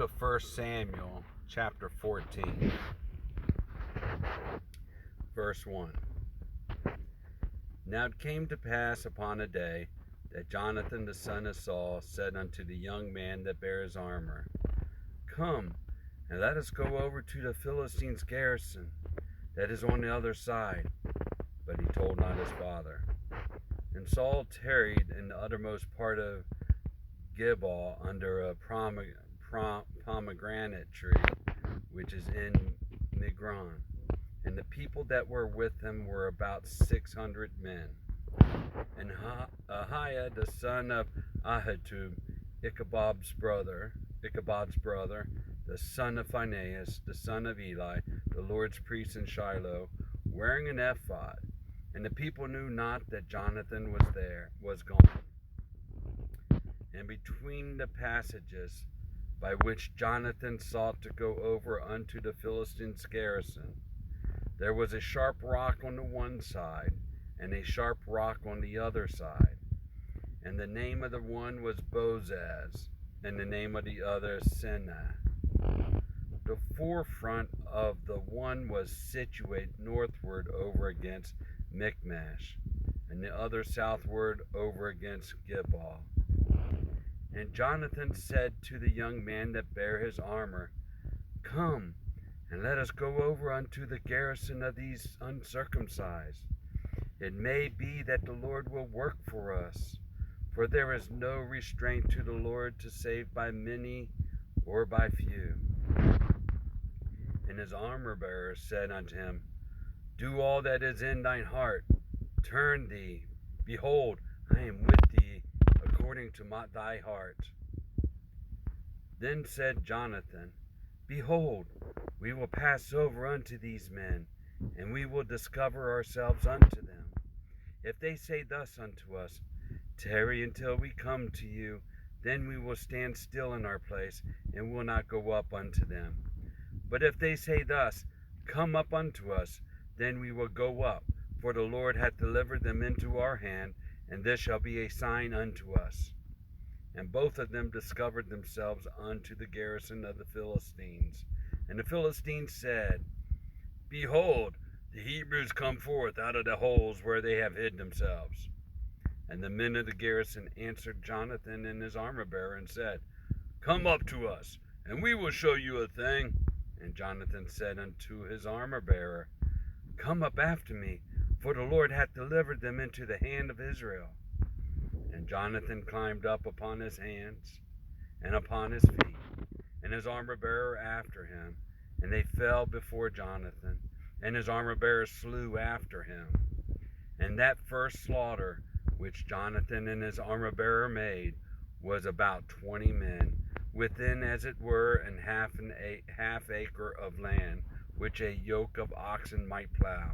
to 1 Samuel chapter 14, verse 1. Now it came to pass upon a day that Jonathan the son of Saul said unto the young man that bare his armor, Come, and let us go over to the Philistines' garrison that is on the other side. But he told not his father. And Saul tarried in the uttermost part of Gilboa under a pomegranate tree, which is in Migron. And the people that were with him were about 600 men. And Ahiah the son of Ahitub, Ichabod's brother, the son of Phinehas, the son of Eli, the Lord's priest in Shiloh, wearing an ephod. And the people knew not that Jonathan was gone. And between the passages by which Jonathan sought to go over unto the Philistines' garrison, there was a sharp rock on the one side, and a sharp rock on the other side. And the name of the one was Bozez, and the name of the other Seneh. The forefront of the one was situate northward over against Michmash, and the other southward over against Gilboa. And Jonathan said to the young man that bare his armor, Come, and let us go over unto the garrison of these uncircumcised. It may be that the Lord will work for us, for there is no restraint to the Lord to save by many or by few. And his armor-bearer said unto him, Do all that is in thine heart. Turn thee. Behold, I am with thee according to thy heart. Then said Jonathan, Behold, we will pass over unto these men, and we will discover ourselves unto them. If they say thus unto us, Tarry until we come to you, then we will stand still in our place, and will not go up unto them. But if they say thus, Come up unto us, then we will go up, for the Lord hath delivered them into our hand, and this shall be a sign unto us. And both of them discovered themselves unto the garrison of the Philistines. And the Philistines said, Behold, the Hebrews come forth out of the holes where they have hid themselves. And the men of the garrison answered Jonathan and his armor-bearer, and said, Come up to us, and we will show you a thing. And Jonathan said unto his armor-bearer, Come up after me, for the Lord hath delivered them into the hand of Israel. And Jonathan climbed up upon his hands and upon his feet, and his armor-bearer after him. And they fell before Jonathan, and his armor-bearer slew after him. And that first slaughter which Jonathan and his armor-bearer made was about 20 men, within as it were an half acre of land, which a yoke of oxen might plow.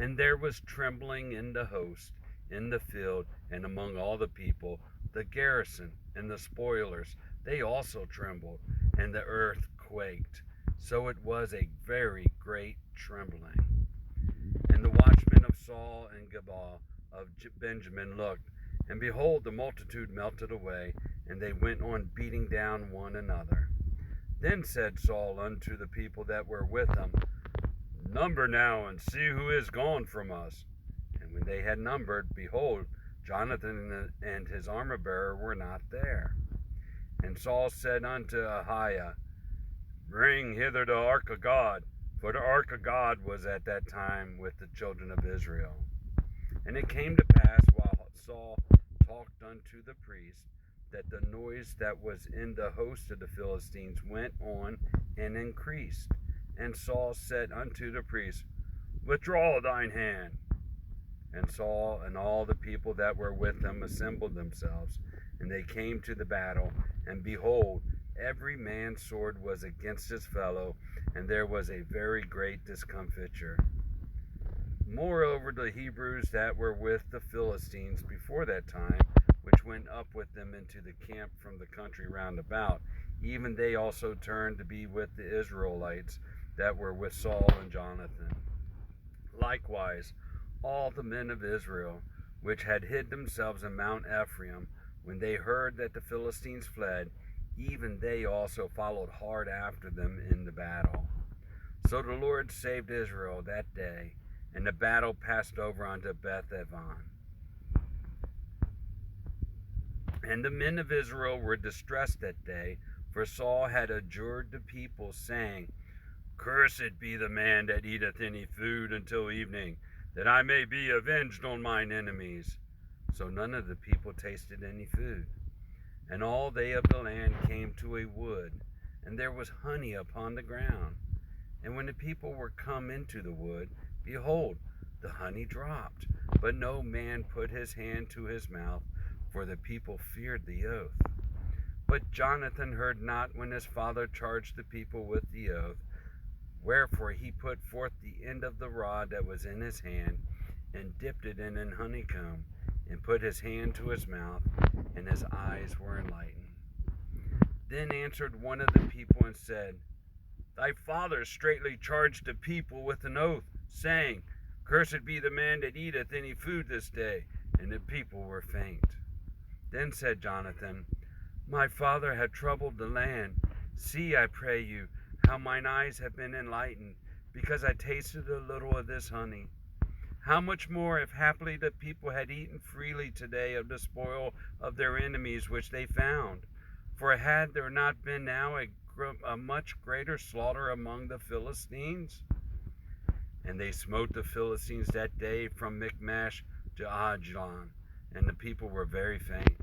And there was trembling in the host, in the field, and among all the people, the garrison and the spoilers, they also trembled, and the earth quaked. So it was a very great trembling. And the watchmen of Saul and Gilboa of Benjamin looked, and behold, the multitude melted away, and they went on beating down one another. Then said Saul unto the people that were with him, Number now, and see who is gone from us. And when they had numbered, behold, Jonathan and his armor-bearer were not there. And Saul said unto Ahiah, Bring hither the ark of God, for the ark of God was at that time with the children of Israel. And it came to pass, while Saul talked unto the priest, that the noise that was in the host of the Philistines went on and increased. And Saul said unto the priest, Withdraw thine hand. And Saul and all the people that were with him assembled themselves, and they came to the battle. And behold, every man's sword was against his fellow, and there was a very great discomfiture. Moreover, the Hebrews that were with the Philistines before that time, which went up with them into the camp from the country round about, even they also turned to be with the Israelites that were with Saul and Jonathan. Likewise, all the men of Israel, which had hid themselves in Mount Ephraim, when they heard that the Philistines fled, even they also followed hard after them in the battle. So the Lord saved Israel that day, and the battle passed over unto Beth-aven. And the men of Israel were distressed that day, for Saul had adjured the people, saying, Cursed be the man that eateth any food until evening, that I may be avenged on mine enemies. So none of the people tasted any food. And all they of the land came to a wood, and there was honey upon the ground. And when the people were come into the wood, behold, the honey dropped, but no man put his hand to his mouth, for the people feared the oath. But Jonathan heard not when his father charged the people with the oath. Wherefore he put forth the end of the rod that was in his hand, and dipped it in an honeycomb, and put his hand to his mouth, and his eyes were enlightened. Then answered one of the people and said, Thy father straitly charged the people with an oath, saying, Cursed be the man that eateth any food this day. And the people were faint. Then said Jonathan, My father had troubled the land. See, I pray you, how mine eyes have been enlightened, because I tasted a little of this honey. How much more if haply the people had eaten freely today of the spoil of their enemies which they found? For had there not been now a much greater slaughter among the Philistines? And they smote the Philistines that day from Michmash to Aijalon, and the people were very faint.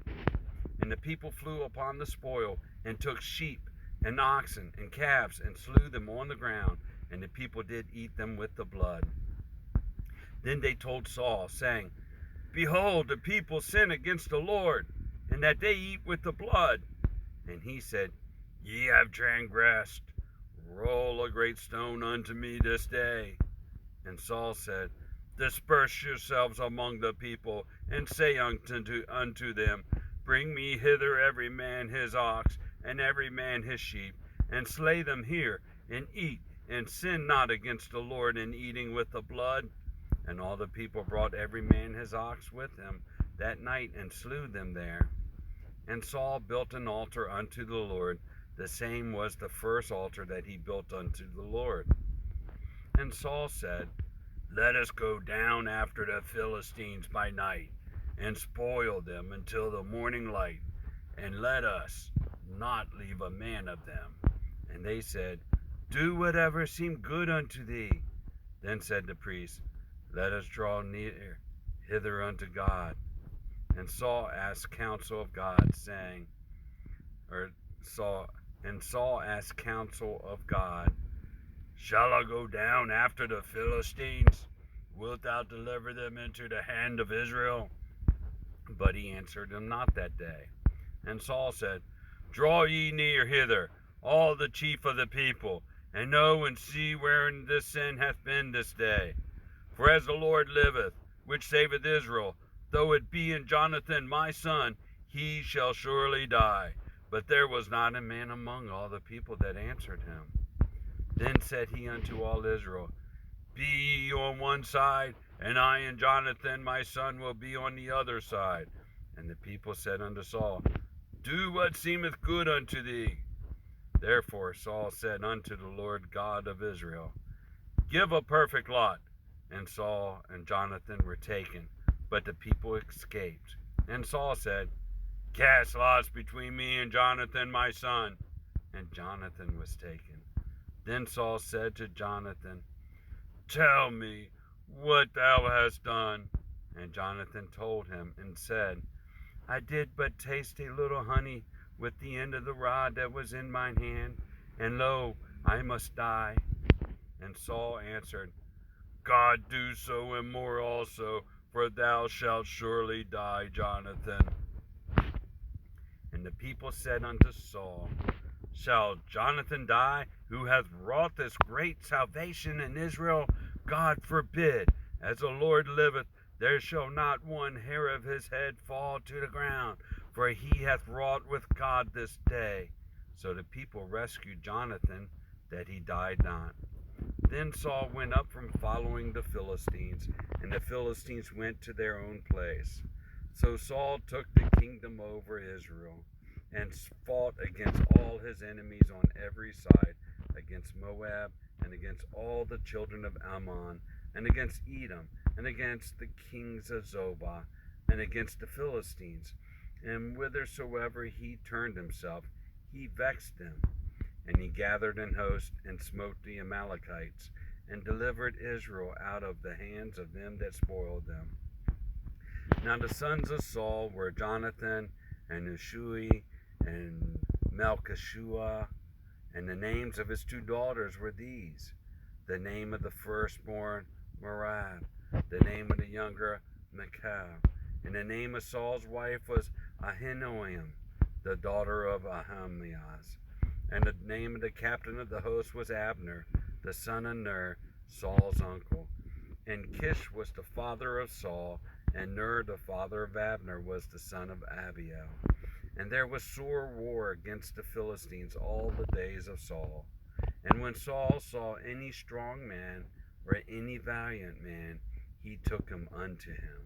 And the people flew upon the spoil, and took sheep, and oxen, and calves, and slew them on the ground, and the people did eat them with the blood. Then they told Saul, saying, Behold, the people sin against the Lord, and that they eat with the blood. And he said, Ye have transgressed. Roll a great stone unto me this day. And Saul said, Disperse yourselves among the people, and say unto them, Bring me hither every man his ox, and every man his sheep, and slay them here, and eat, and sin not against the Lord in eating with the blood. And all the people brought every man his ox with him that night, and slew them there. And Saul built an altar unto the Lord. The same was the first altar that he built unto the Lord. And Saul said, Let us go down after the Philistines by night, and spoil them until the morning light, and let us not leave a man of them. And they said, Do whatever seem good unto thee. Then said the priest, Let us draw near hither unto God. And Saul asked counsel of God, saying, Saul asked counsel of God, Shall I go down after the Philistines? Wilt thou deliver them into the hand of Israel? But he answered him not that day. And Saul said, Draw ye near hither, all the chief of the people, and know and see wherein this sin hath been this day. For as the Lord liveth, which saveth Israel, though it be in Jonathan my son, he shall surely die. But there was not a man among all the people that answered him. Then said he unto all Israel, Be ye on one side, and I and Jonathan my son will be on the other side. And the people said unto Saul, Do what seemeth good unto thee. Therefore Saul said unto the Lord God of Israel, Give a perfect lot. And Saul and Jonathan were taken, but the people escaped. And Saul said, Cast lots between me and Jonathan my son. And Jonathan was taken. Then Saul said to Jonathan, Tell me what thou hast done. And Jonathan told him and said, I did but taste a little honey with the end of the rod that was in mine hand, and lo, I must die. And Saul answered, God do so and more also, for thou shalt surely die, Jonathan. And the people said unto Saul, Shall Jonathan die, who hath wrought this great salvation in Israel? God forbid. As the Lord liveth, there shall not one hair of his head fall to the ground, for he hath wrought with God this day. So the people rescued Jonathan, that he died not. Then Saul went up from following the Philistines, and the Philistines went to their own place. So Saul took the kingdom over Israel. and fought against all his enemies on every side, against Moab, and against all the children of Ammon, and against Edom, and against the kings of Zobah, and against the Philistines. And whithersoever he turned himself, he vexed them. And he gathered an host, and smote the Amalekites, and delivered Israel out of the hands of them that spoiled them. Now the sons of Saul were Jonathan, and Ushui, and Melchishua, and the names of his 2 daughters were these: the name of the firstborn, Merab; the name of the younger, Michal; and the name of Saul's wife was Ahinoam, the daughter of Ahimaaz; and the name of the captain of the host was Abner, the son of Ner, Saul's uncle. And Kish was the father of Saul, and Ner, the father of Abner, was the son of Abiel. And there was sore war against the Philistines all the days of Saul. And when Saul saw any strong man or any valiant man, he took him unto him.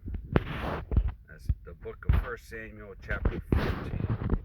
That's the book of 1 Samuel chapter 15.